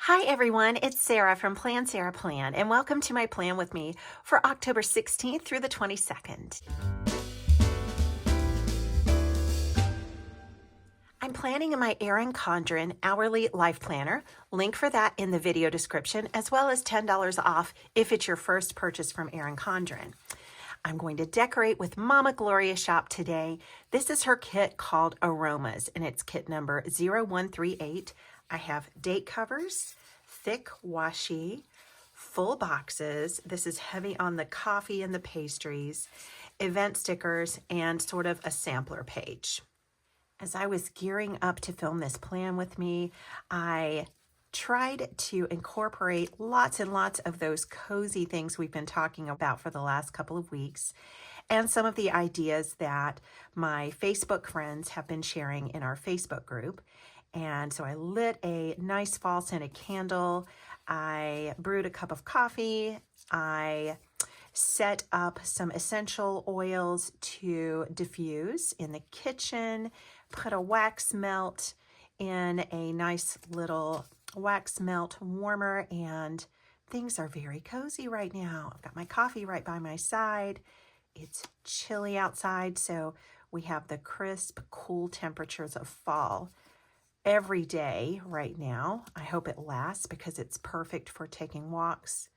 Hi everyone, it's Sarah from Plansarahplan, and welcome to my plan with me for October 16th through the 22nd. I'm planning in my Erin Condren hourly life planner, link for that in the video description, as well as $10 off if it's your first purchase from Erin Condren. I'm going to decorate with Mama Gloria shop today. This is her kit called Aromas, and it's kit number 0138. I have date covers, thick washi, full boxes. This is heavy on the coffee and the pastries, event stickers, and sort of a sampler page. As I was gearing up to film this plan with me, I tried to incorporate lots and lots of those cozy things we've been talking about for the last couple of weeks, and some of the ideas that my Facebook friends have been sharing in our Facebook group. And so I lit a nice fall scented candle. I brewed a cup of coffee. I set up some essential oils to diffuse in the kitchen, put a wax melt in a nice little wax melt warmer, and things are very cozy right now. I've got my coffee right by my side. It's chilly outside, so we have the crisp, cool temperatures of fall every day right now. I hope it lasts because it's perfect for taking walks.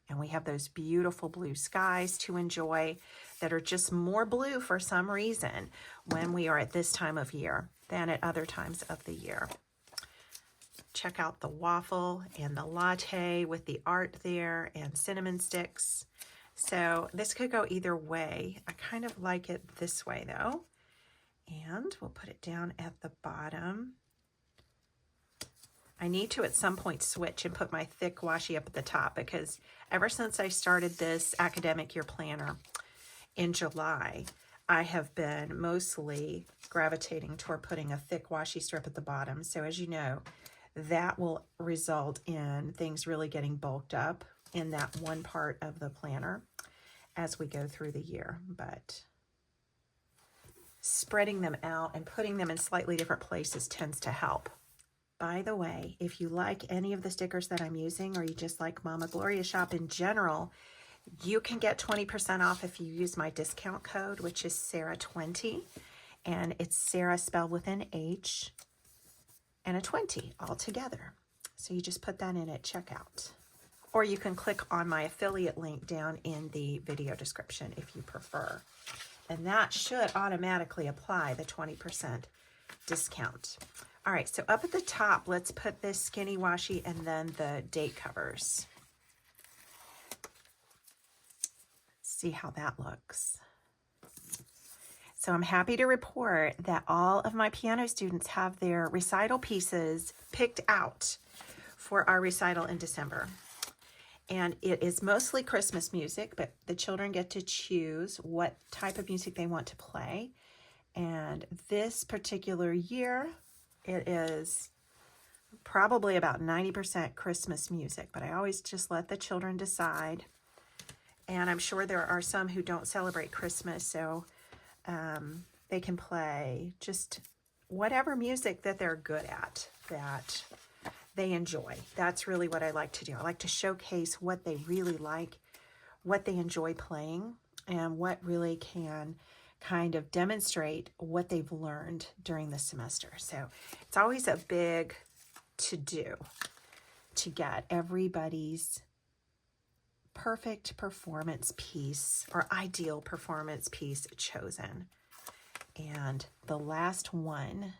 And we have those beautiful blue skies to enjoy that are just more blue for some reason when we are at this time of year than at other times of the year. Check out the waffle and the latte with the art there and cinnamon sticks. So this could go either way. I kind of like it this way though. And we'll put it down at the bottom. I need to at some point switch and put my thick washi up at the top, because ever since I started this academic year planner in July, I have been mostly gravitating toward putting a thick washi strip at the bottom. So as you know, that will result in things really getting bulked up in that one part of the planner as we go through the year. But spreading them out and putting them in slightly different places tends to help. By the way, if you like any of the stickers that I'm using, or you just like Mama Gloria shop in general, you can get 20% off if you use my discount code, which is Sarah20, and it's Sarah spelled with an H and a 20 all together. So you just put that in at checkout. Or you can click on my affiliate link down in the video description if you prefer. And that should automatically apply the 20% discount. All right, so up at the top, let's put this skinny washi and then the date covers. See how that looks. So I'm happy to report that all of my piano students have their recital pieces picked out for our recital in December. And it is mostly Christmas music, but the children get to choose what type of music they want to play. And this particular year, it is probably about 90% Christmas music, but I always just let the children decide. And I'm sure there are some who don't celebrate Christmas, so they can play just whatever music that they're good at, that they enjoy. That's really what I like to do. I like to showcase what they really like, what they enjoy playing, and what really can kind of demonstrate what they've learned during the semester. So it's always a big to-do to get everybody's perfect performance piece or ideal performance piece chosen. And the last one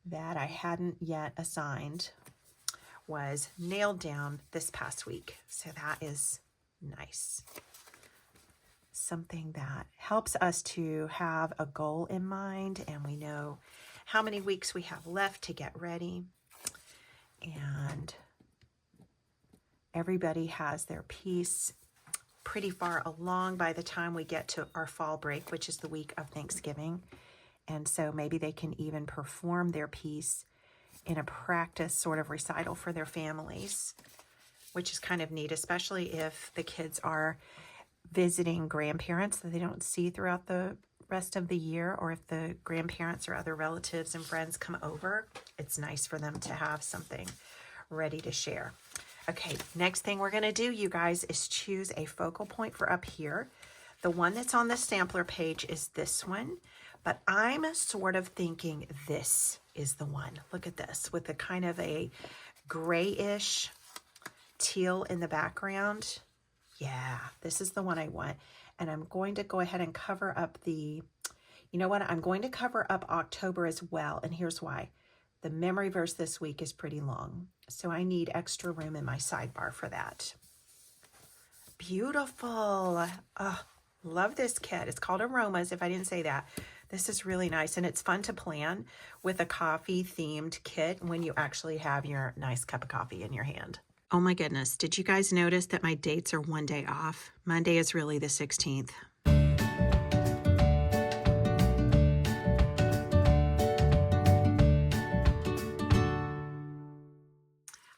that I hadn't yet assigned was nailed down this past week. So that is nice. Something that helps us to have a goal in mind, and we know how many weeks we have left to get ready. And everybody has their piece pretty far along by the time we get to our fall break, which is the week of Thanksgiving. And so maybe they can even perform their piece in a practice sort of recital for their families, which is kind of neat, especially if the kids are visiting grandparents that they don't see throughout the rest of the year, or if the grandparents or other relatives and friends come over, it's nice for them to have something ready to share. Okay, next thing we're gonna do, you guys, is choose a focal point for up here. The one that's on the sampler page is this one, but I'm sort of thinking this is the one. Look at this, with a kind of a grayish teal in the background. Yeah, this is the one I want. And I'm going to go ahead and cover up the, you know what? I'm going to cover up October as well. And here's why. The memory verse this week is pretty long, so I need extra room in my sidebar for that. Beautiful. Oh, love this kit. It's called Aromas, if I didn't say that. This is really nice, and it's fun to plan with a coffee-themed kit when you actually have your nice cup of coffee in your hand. Oh my goodness, did you guys notice that my dates are one day off? Monday is really the 16th.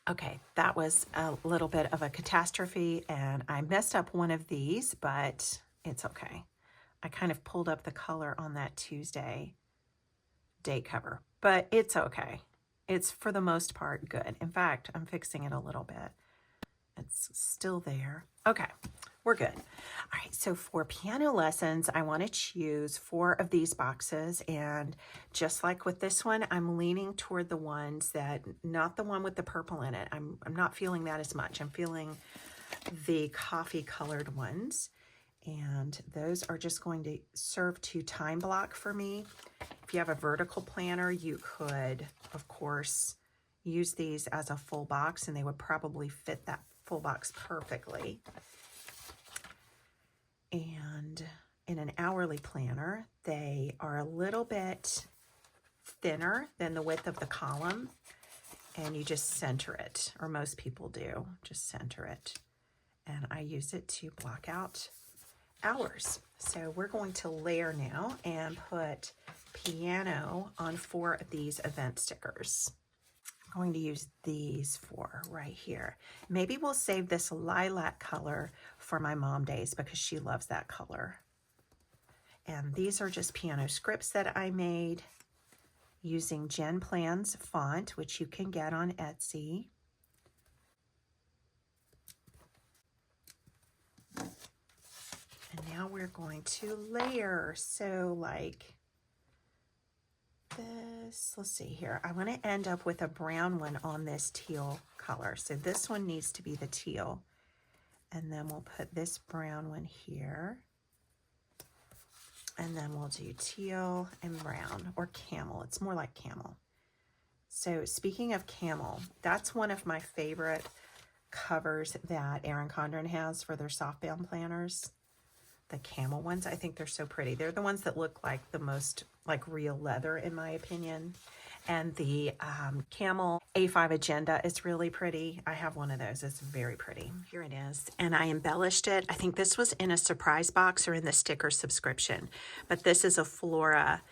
Okay, that was a little bit of a catastrophe, and I messed up one of these, but it's okay. I kind of pulled up the color on that Tuesday date cover, but it's okay. It's for the most part good. In fact, I'm fixing it a little bit. It's still there. Okay, we're good. All right, so for piano lessons, I want to choose 4 of these boxes, and just like with this one, I'm leaning toward the ones that, not the one with the purple in it. I'm not feeling that as much. I'm feeling the coffee colored ones, and those are just going to serve to time block for me. If you have a vertical planner, you could, of course, use these as a full box, and they would probably fit that full box perfectly. And in an hourly planner, they are a little bit thinner than the width of the column, and you just center it, or most people do, just center it. And I use it to block out hours. So we're going to layer now and put piano on 4 of these event stickers. I'm going to use these 4 right here. Maybe we'll save this lilac color for my mom days because she loves that color. And these are just piano scripts that I made using Jen Plan's font, which you can get on Etsy. And now we're going to layer. So like this, let's see here. I want to end up with a brown one on this teal color. So this one needs to be the teal. And then we'll put this brown one here. And then we'll do teal and brown, or camel. It's more like camel. So speaking of camel, that's one of my favorite covers that Erin Condren has for their softbound planners. The camel ones, I think they're so pretty. They're the ones that look like the most like real leather, in my opinion. And the camel A5 agenda is really pretty. I have one of those. It's very pretty. Here it is. And I embellished it. I think this was in a surprise box or in the sticker subscription. But this is a Flora,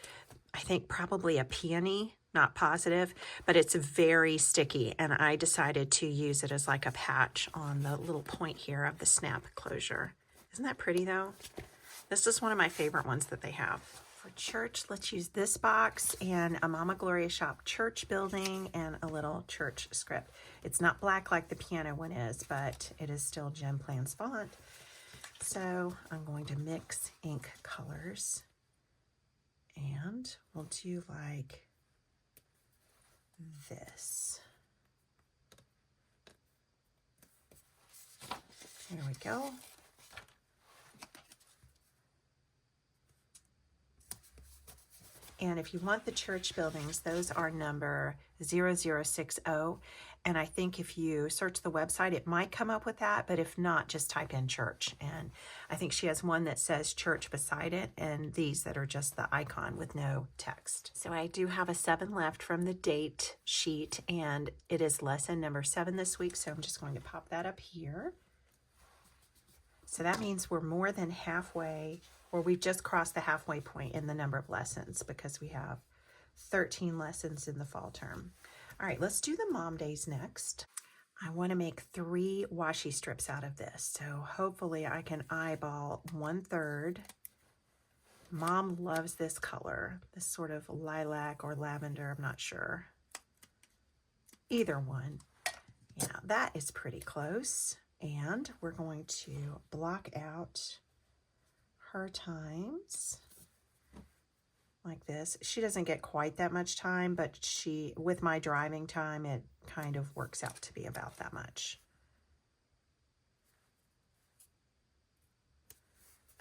I think probably a peony, not positive, but it's very sticky. And I decided to use it as like a patch on the little point here of the snap closure. Isn't that pretty though? This is one of my favorite ones that they have. For church, let's use this box and a Mama Gloria shop church building and a little church script. It's not black like the piano one is, but it is still Jen Plan's font. So I'm going to mix ink colors, and we'll do like this. There we go. And if you want the church buildings, those are number 0060. And I think if you search the website, it might come up with that. But if not, just type in church. And I think she has one that says church beside it, and these that are just the icon with no text. So I do have a 7 left from the date sheet, and it is lesson number 7 this week. So I'm just going to pop that up here. So that means we're more than halfway, or we've just crossed the halfway point in the number of lessons, because we have 13 lessons in the fall term. All right, let's do the mom days next. I want to make 3 washi strips out of this, so hopefully I can eyeball 1/3. Mom loves this color, this sort of lilac or lavender, I'm not sure. Either one. Yeah, that is pretty close. And we're going to block out her times like this. She doesn't get quite that much time, but with my driving time, it kind of works out to be about that much.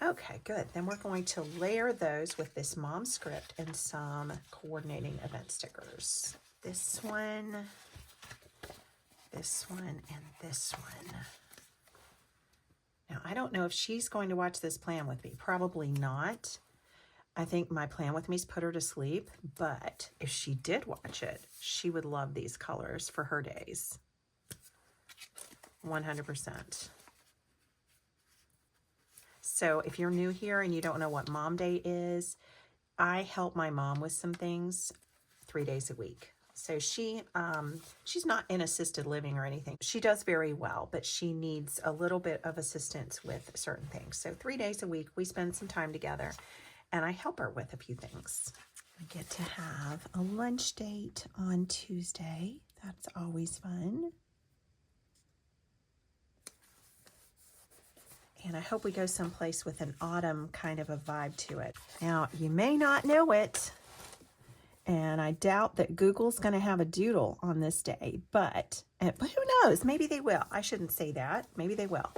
Okay, good. Then we're going to layer those with this mom script and some coordinating event stickers. This one, and this one. Now, I don't know if she's going to watch this plan with me. Probably not. I think my plan with me's put her to sleep, but if she did watch it, she would love these colors for her days. 100%. So if you're new here and you don't know what Mom Day is, I help my mom with some things 3 days a week. So she's not in assisted living or anything. She does very well, but she needs a little bit of assistance with certain things. So 3 days a week, we spend some time together and I help her with a few things. I get to have a lunch date on Tuesday. That's always fun. And I hope we go someplace with an autumn kind of a vibe to it. Now, you may not know it, and I doubt that Google's going to have a doodle on this day, but who knows? Maybe they will. I shouldn't say that. Maybe they will.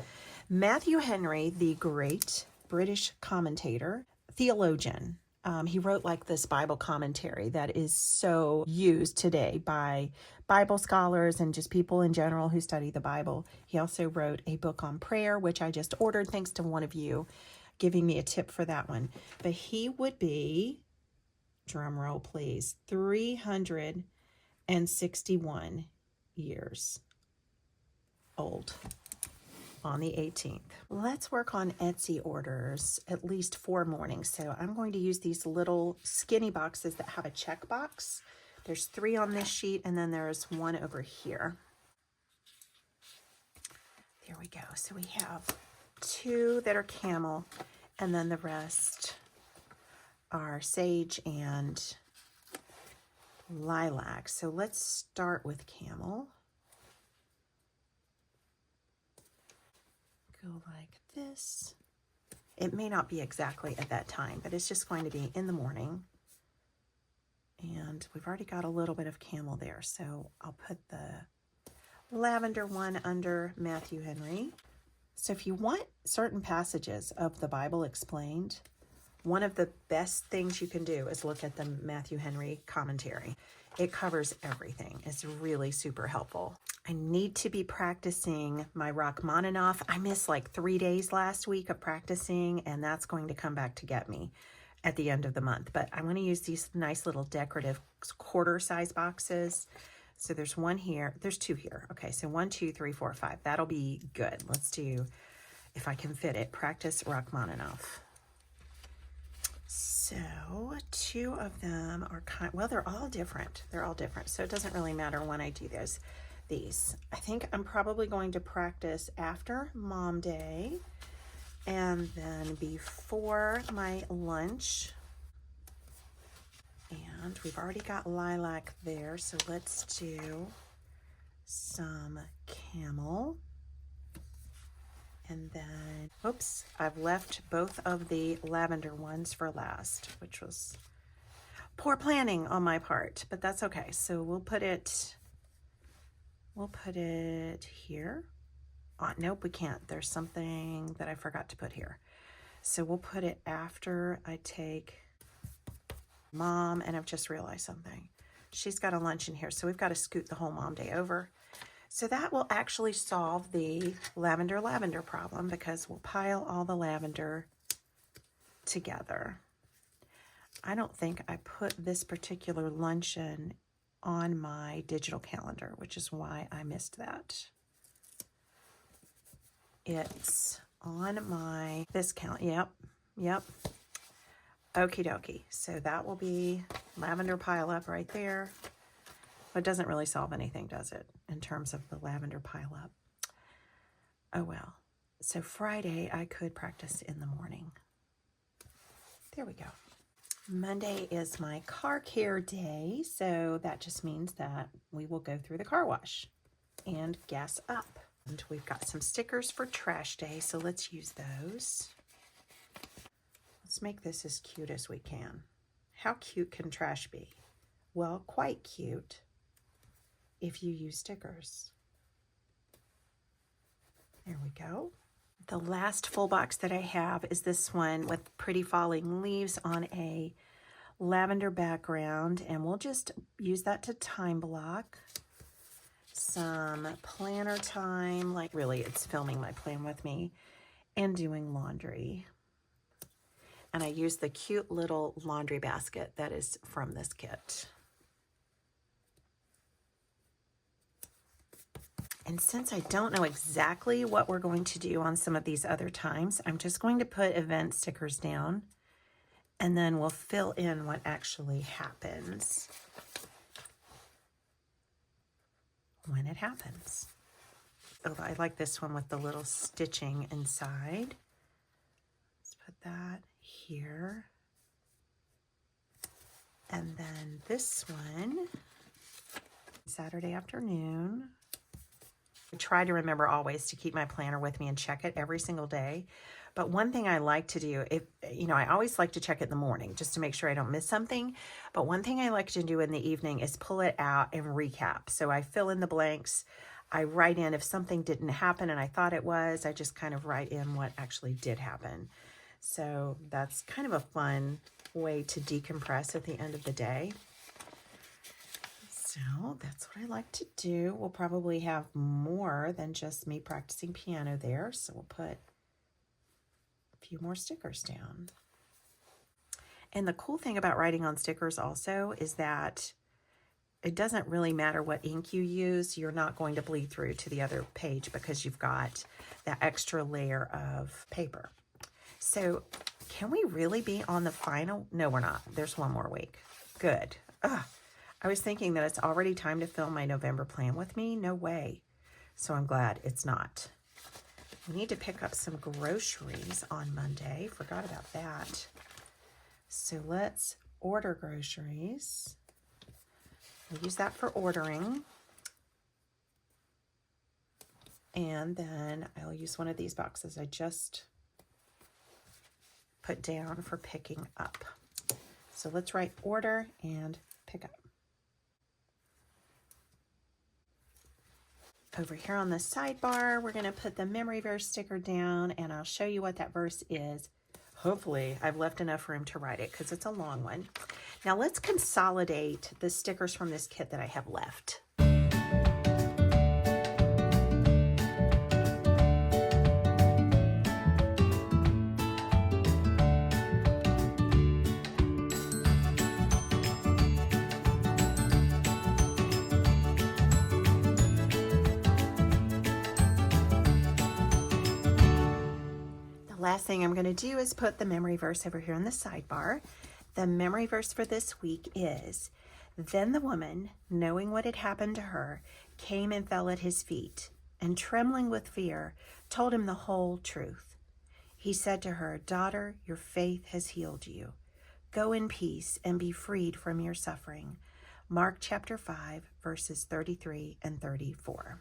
Matthew Henry, the great British commentator, theologian, he wrote like this Bible commentary that is so used today by Bible scholars and just people in general who study the Bible. He also wrote a book on prayer, which I just ordered thanks to one of you giving me a tip for that one. But he would be, drum roll please, 361 years old on the 18th. Let's work on Etsy orders at least 4 mornings. So I'm going to use these little skinny boxes that have a check box. There's 3 on this sheet and then there's 1 over here. There we go. So we have 2 that are camel and then the rest are sage and lilac. So let's start with camel. Go like this. It may not be exactly at that time, but it's just going to be in the morning. And we've already got a little bit of camel there, so I'll put the lavender one under Matthew Henry. So if you want certain passages of the Bible explained, one of the best things you can do is look at the Matthew Henry commentary. It covers everything. It's really super helpful. I need to be practicing my Rachmaninoff. I missed like 3 days last week of practicing, and that's going to come back to get me at the end of the month. But I want to use these nice little decorative quarter size boxes. So there's 1 here. There's 2 here. Okay, so 1, 2, 3, 4, 5. That'll be good. Let's do, if I can fit it, practice Rachmaninoff. So 2 of them are well, they're all different. They're all different. So it doesn't really matter when I do these. I think I'm probably going to practice after Mom Day and then before my lunch. And we've already got lilac there. So let's do some camel. And then, oops, I've left both of the lavender ones for last, which was poor planning on my part, but that's okay. So we'll put it here. Oh, nope, we can't. There's something that I forgot to put here. So we'll put it after I take Mom, and I've just realized something. She's got a lunch in here, so we've got to scoot the whole Mom Day over. So that will actually solve the lavender problem because we'll pile all the lavender together. I don't think I put this particular luncheon on my digital calendar, which is why I missed that. It's on this calendar. Yep. Okie dokie. So that will be lavender pile up right there. But it doesn't really solve anything, does it, in terms of the lavender pile up? Oh well. So Friday, I could practice in the morning. There we go. Monday is my car care day, so that just means that we will go through the car wash. and gas up. And we've got some stickers for trash day, so let's use those. Let's make this as cute as we can. How cute can trash be? Well, quite cute if you use stickers. There we go. The last full box that I have is this one with pretty falling leaves on a lavender background, and we'll just use that to time block some planner time, like really it's filming my plan with me and doing laundry. And I use the cute little laundry basket that is from this kit. And since I don't know exactly what we're going to do on some of these other times, I'm just going to put event stickers down, and then we'll fill in what actually happens when it happens. Oh, I like this one with the little stitching inside. Let's put that here. And then this one, Saturday afternoon. I try to remember always to keep my planner with me and check it every single day. But one thing I like to do, I always like to check it in the morning just to make sure I don't miss something. But one thing I like to do in the evening is pull it out and recap. So I fill in the blanks. I write in if something didn't happen and I thought it was, I just kind of write in what actually did happen. So that's kind of a fun way to decompress at the end of the day. So that's what I like to do. We'll probably have more than just me practicing piano there. So we'll put a few more stickers down. And the cool thing about writing on stickers also is that it doesn't really matter what ink you use. You're not going to bleed through to the other page because you've got that extra layer of paper. So can we really be on the final? No, we're not. There's one more week. Good. Ugh. I was thinking that it's already time to film my November plan with me. No way. So I'm glad it's not. We need to pick up some groceries on Monday. Forgot about that. So let's order groceries. We'll use that for ordering. And then I'll use one of these boxes I just put down for picking up. So let's write order and pick up. Over here on the sidebar, we're going to put the memory verse sticker down, and I'll show you what that verse is. Hopefully, I've left enough room to write it because it's a long one. Now let's consolidate the stickers from this kit that I have left. Last thing I'm going to do is put the memory verse over here on the sidebar. The memory verse for this week is, "Then the woman, knowing what had happened to her, came and fell at his feet, and trembling with fear, told him the whole truth. He said to her, 'Daughter, your faith has healed you. Go in peace and be freed from your suffering.'" Mark chapter 5, verses 33 and 34.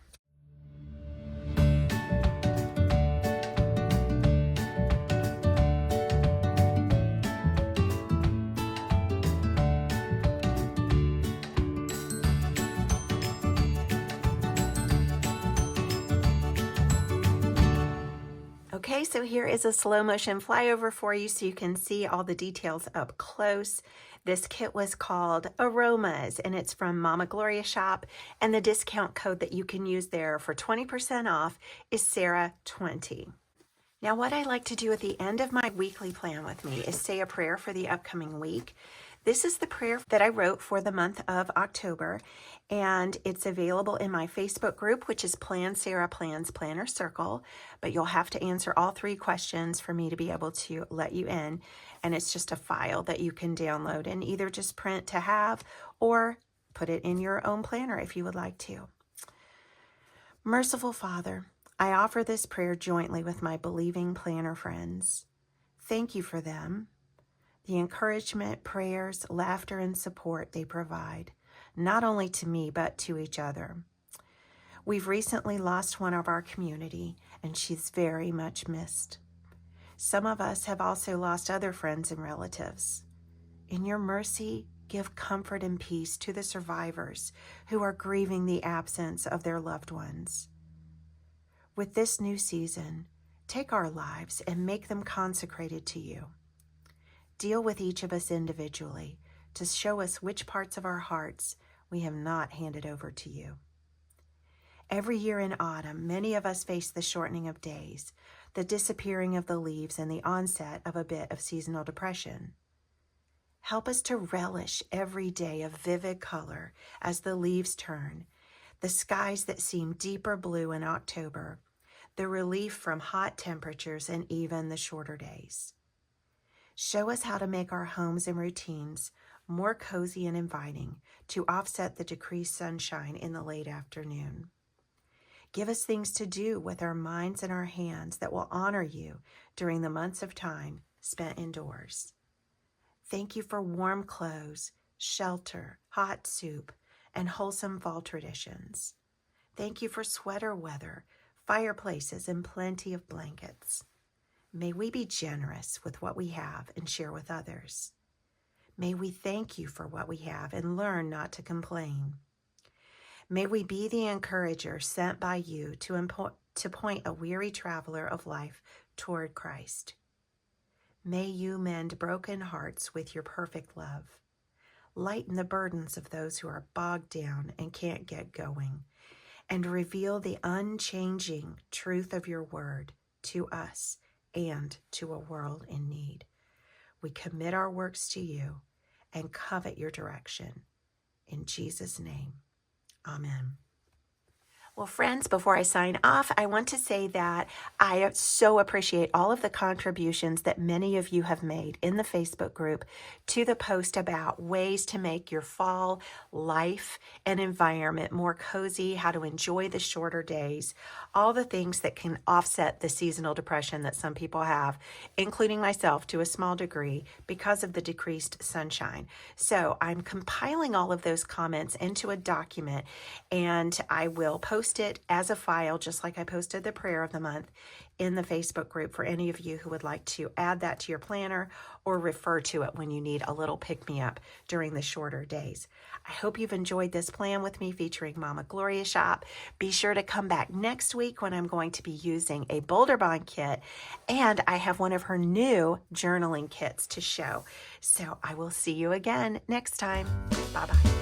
Okay, so here is a slow motion flyover for you so you can see all the details up close. This kit was called Aromas, and it's from Mama Gloria shop, and the discount code that you can use there for 20% off is Sarah20. Now, what I like to do at the end of my weekly plan with me is say a prayer for the upcoming week. This is the prayer that I wrote for the month of October, and it's available in my Facebook group, which is Plan Sarah Plans Planner Circle, but you'll have to answer all 3 questions for me to be able to let you in, and it's just a file that you can download and either just print to have or put it in your own planner if you would like to. Merciful Father, I offer this prayer jointly with my believing planner friends. Thank you for them, the encouragement, prayers, laughter, and support they provide, not only to me, but to each other. We've recently lost one of our community, and she's very much missed. Some of us have also lost other friends and relatives. In your mercy, give comfort and peace to the survivors who are grieving the absence of their loved ones. With this new season, take our lives and make them consecrated to you. Deal with each of us individually to show us which parts of our hearts we have not handed over to you. Every year in autumn, many of us face the shortening of days, the disappearing of the leaves, and the onset of a bit of seasonal depression. Help us to relish every day of vivid color as the leaves turn, the skies that seem deeper blue in October, the relief from hot temperatures, and even the shorter days. Show us how to make our homes and routines more cozy and inviting to offset the decreased sunshine in the late afternoon. Give us things to do with our minds and our hands that will honor you during the months of time spent indoors. Thank you for warm clothes, shelter, hot soup, and wholesome fall traditions. Thank you for sweater weather, fireplaces, and plenty of blankets. May we be generous with what we have and share with others. May we thank you for what we have and learn not to complain. May we be the encourager sent by you to point a weary traveler of life toward Christ. May you mend broken hearts with your perfect love. Lighten the burdens of those who are bogged down and can't get going, and reveal the unchanging truth of your word to us and to a world in need. We commit our works to you and covet your direction. In Jesus' name, amen. Well, friends, before I sign off, I want to say that I so appreciate all of the contributions that many of you have made in the Facebook group to the post about ways to make your fall life and environment more cozy, how to enjoy the shorter days, all the things that can offset the seasonal depression that some people have, including myself to a small degree because of the decreased sunshine. So I'm compiling all of those comments into a document, and I will post it as a file, just like I posted the prayer of the month in the Facebook group for any of you who would like to add that to your planner or refer to it when you need a little pick-me-up during the shorter days. I hope you've enjoyed this plan with me featuring Mama Gloria Shop. Be sure to come back next week when I'm going to be using a Boulder Bond kit, and I have one of her new journaling kits to show. So I will see you again next time. Bye-bye.